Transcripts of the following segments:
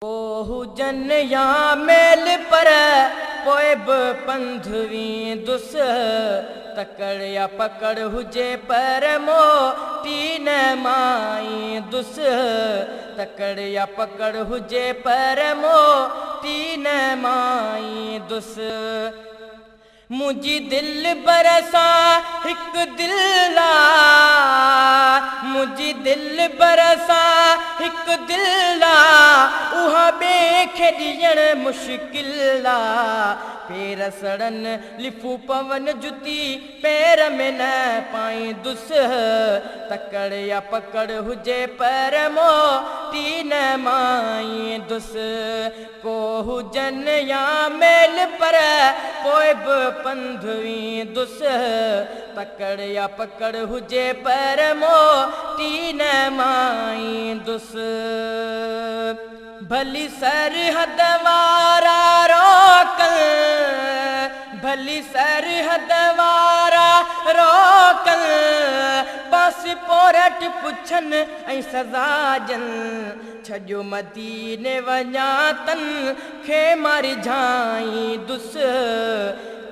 को हुजन या मेल पर पोइ बि पंधवी दुस तकड़ या पकड़ हुजे पर मोटी न माई दुस तकड़ या पकड़ हुजे पर मोटी न माई दुस मुझी दिल बरसा हिक दिला मुझी दिल बरसा हिक दिला उहा बेखे ॾियण मुश्किल पेर सड़न लिफू पवन जुती पैर में न पाई दुस तकड़ या पकड़ हुजे पर मोटी न माई दुस को हुजन या मेल पर पोइ बि पंधवी दुस तकड़ या पकड़ हुजे पर मोटी न माई दुस भली सरहद वारा रोकल भली सरहद वारा रोकल पासपोर्ट पुछन ऐं सज़ा ॾियनि छॾियो मदीने वञा तन खे मारी झाई दुस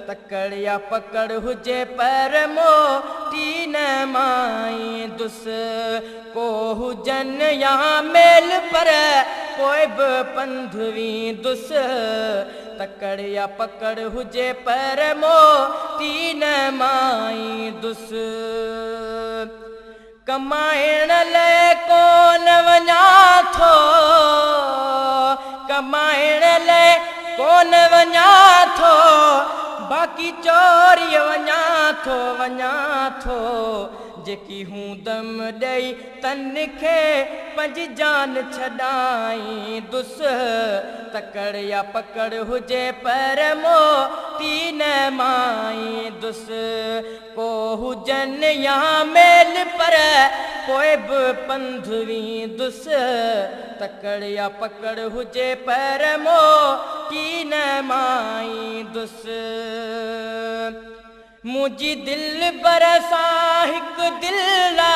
तकड़ या पकड़ हुजे पर मोटी न माई दुस को हुजन या मेल पर पोइ बि पंधवी दुस तकड़ या पकड़ हुजे पर मोटी न माई दुस कमाइण लाइ कोन वञा थो कमाइण लाइ कोन वञा थो बाक़ी चोरी वञा थो जेकी हूं दम ॾेई तन खे पंहिंजी जान छॾाई दुस तकड़ या पकड़ हुजे पर मोटी न माई दुस को हुजन या मेल पर पोइ बि पंधवी दुस तकड़ या पकड़ हुजे पर मोटी न माई दुस मुझी दिल बरसा हिक दिला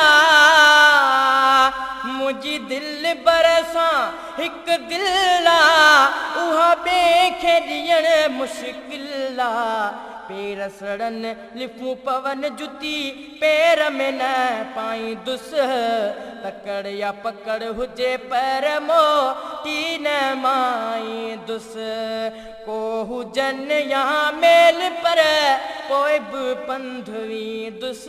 मुझी दिल बरसा हिक दिला उहा बेखे ॾियण मुश्किल पेर सड़न लिफू पवन जुती पैर में न पाई दुस तकड़ या पकड़ हुजे पर मोटी न माई दुस को हुजन या मेल पर पोइ बि पंधवी दुस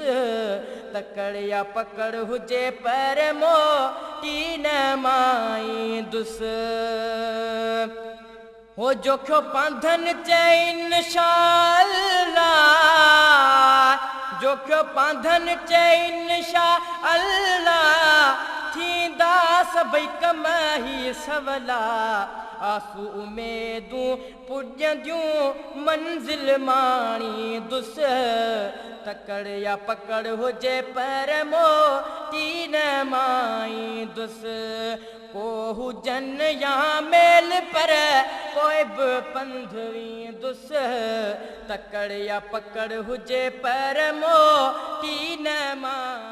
तकड़ या पकड़ हुजे पर मोटी न माई दुस हो जोखियो पांधन चैन शाला जोखियो पांधन चैन शाह अल्लाह थींदा सभई कम ही सवला आसूं उमेदूं पुॼंदियूं मंज़िल माणी दुस तकड़ या पकड़ हुजे पर मोटी न माई दुस को हुजन या मेल पर पोइ बि पंधवी दुस तकड़ या पकड़ हुजे पर मोटी न माई